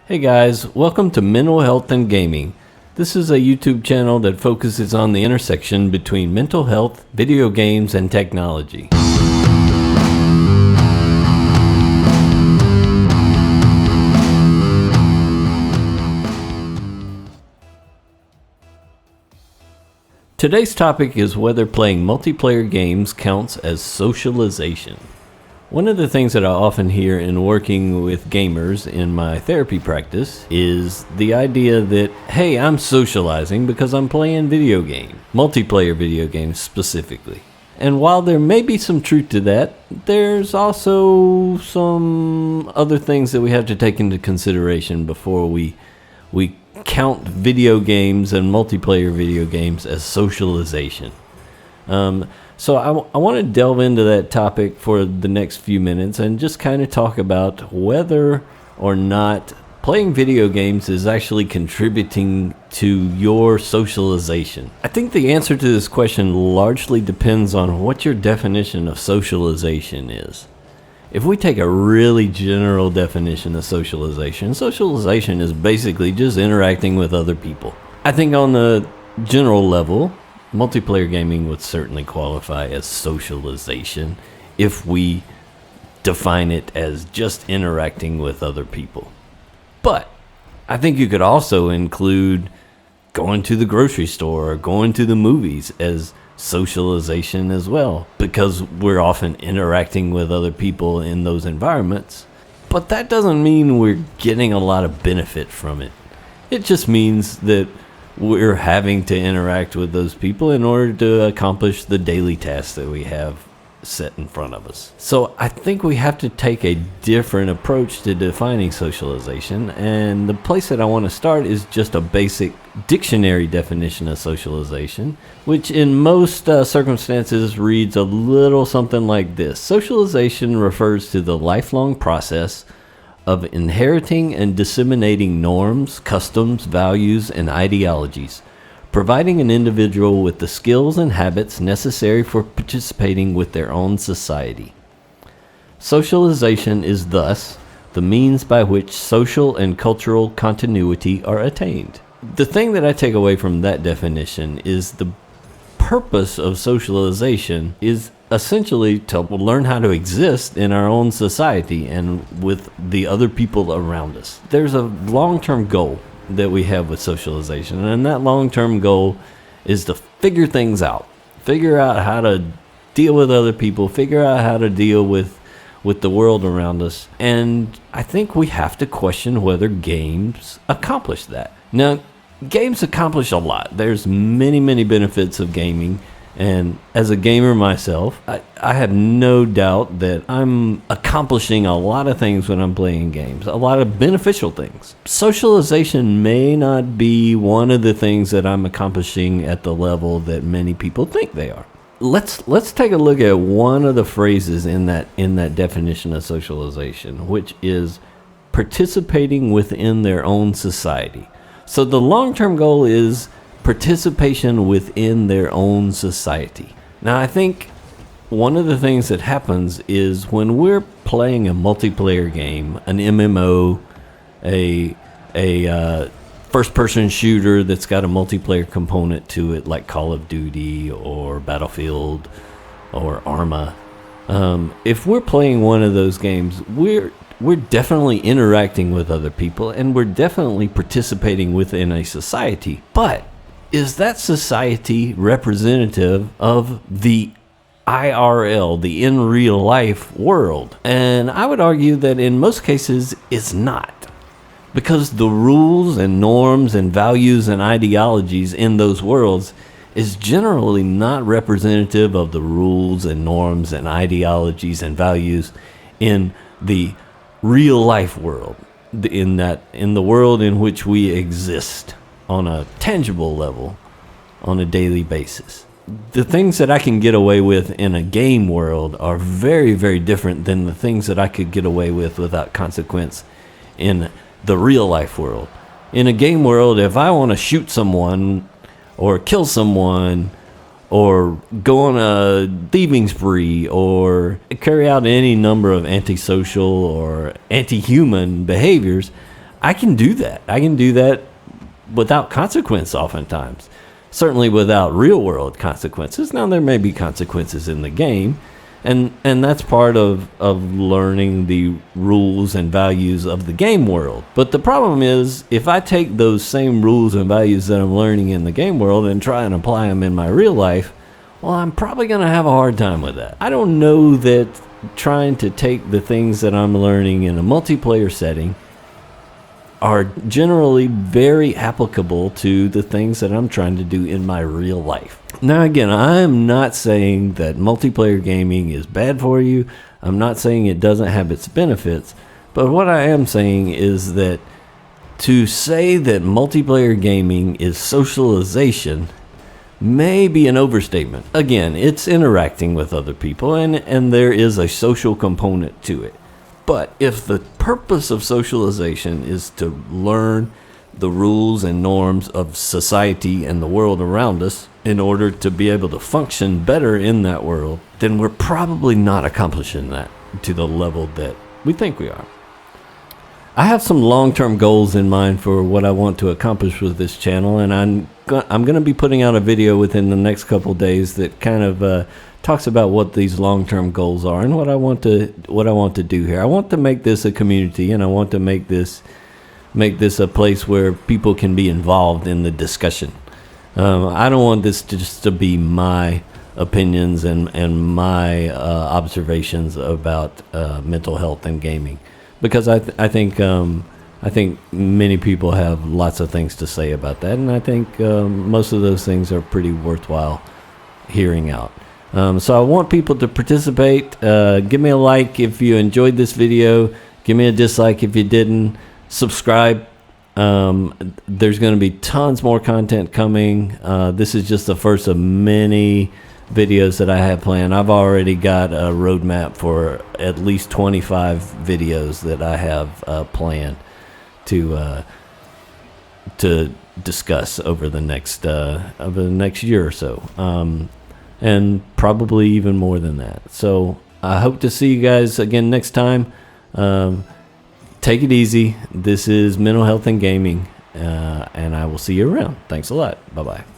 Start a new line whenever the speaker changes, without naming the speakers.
Hey guys, welcome to Mental Health and Gaming. This is a YouTube channel that focuses on the intersection between mental health, video games, and technology. Today's topic is whether playing multiplayer games counts as socialization. One of the things that I often hear in working with gamers in my therapy practice is the idea that, hey, I'm socializing because I'm playing video games, multiplayer video games specifically. And while there may be some truth to that, there's also some other things that we have to take into consideration before we count video games and multiplayer video games as socialization. So I want to delve into that topic for the next few minutes and just kind of talk about whether or not playing video games is actually contributing to your socialization. I think the answer to this question largely depends on what your definition of socialization is. If we take a really general definition of socialization, socialization is basically just interacting with other people. I think on the general level, multiplayer gaming would certainly qualify as socialization if we define it as just interacting with other people. But I think you could also include going to the grocery store or going to the movies as socialization as well, because we're often interacting with other people in those environments. But that doesn't mean we're getting a lot of benefit from it. It just means that we're having to interact with those people in order to accomplish the daily tasks that we have set in front of us. So I think we have to take a different approach to defining socialization, and the place that I want to start is just a basic dictionary definition of socialization, which in most circumstances reads a little something like this. Socialization refers to the lifelong process of inheriting and disseminating norms, customs, values, and ideologies, providing an individual with the skills and habits necessary for participating with their own society. Socialization is thus the means by which social and cultural continuity are attained. The thing that I take away from that definition is the purpose of socialization is essentially to learn how to exist in our own society and with the other people around us. There's a long-term goal that we have with socialization, and that long-term goal is to figure things out. Figure out how to deal with other people, figure out how to deal with the world around us. And I think we have to question whether games accomplish that. Now, games accomplish a lot. There's many benefits of gaming. And as a gamer myself, I have no doubt that I'm accomplishing a lot of things when I'm playing games, a lot of beneficial things. Socialization may not be one of the things that I'm accomplishing at the level that many people think they are. Let's take a look at one of the phrases in that definition of socialization, which is participating within their own society. So the long-term goal is participation within their own society. Now, I think one of the things that happens is when we're playing a multiplayer game, an MMO, a first-person shooter that's got a multiplayer component to it, like Call of Duty or Battlefield or Arma. If we're playing one of those games, we're definitely interacting with other people, and we're definitely participating within a society. But is that society representative of the IRL, the in real life world? And I would argue that in most cases it's not, because the rules and norms and values and ideologies in those worlds is generally not representative of the rules and norms and ideologies and values in the real life world, in the world in which we exist on a tangible level on a daily basis. The things that I can get away with in a game world are very different than the things that I could get away with without consequence in the real life world. In a game world, if I want to shoot someone or kill someone or go on a thieving spree or carry out any number of antisocial or anti-human behaviors, I can do that. I can do that without consequence oftentimes. Certainly without real world consequences. Now there may be consequences in the game, and that's part of learning the rules and values of the game world. But the problem is, if I take those same rules and values that I'm learning in the game world and try and apply them in my real life, well, I'm probably going to have a hard time with that. I don't know that trying to take the things that I'm learning in a multiplayer setting are generally very applicable to the things that I'm trying to do in my real life. Now, again, I'm not saying that multiplayer gaming is bad for you. I'm not saying it doesn't have its benefits. But what I am saying is that to say that multiplayer gaming is socialization may be an overstatement. Again, it's interacting with other people, and there is a social component to it. But if the purpose of socialization is to learn the rules and norms of society and the world around us in order to be able to function better in that world, then we're probably not accomplishing that to the level that we think we are. I have some long-term goals in mind for what I want to accomplish with this channel, and I'm going to be putting out a video within the next couple days that kind of talks about what these long-term goals are and what I want to do here. I want to make this a community, and I want to make this a place where people can be involved in the discussion. I don't want this just to be my opinions and my observations about mental health and gaming, because I think many people have lots of things to say about that, and I think most of those things are pretty worthwhile hearing out. So I want people to participate. Give me a like if you enjoyed this video. Give me a dislike if you didn't. Subscribe. There's going to be tons more content coming. This is just the first of many videos that I have planned. I've already got a roadmap for at least 25 videos that I have planned to discuss over the next year or so, and probably even more than that. So I hope to see you guys again next time. Take it easy. This is Mental Health and Gaming, and I will see you around. Thanks a lot. Bye-bye.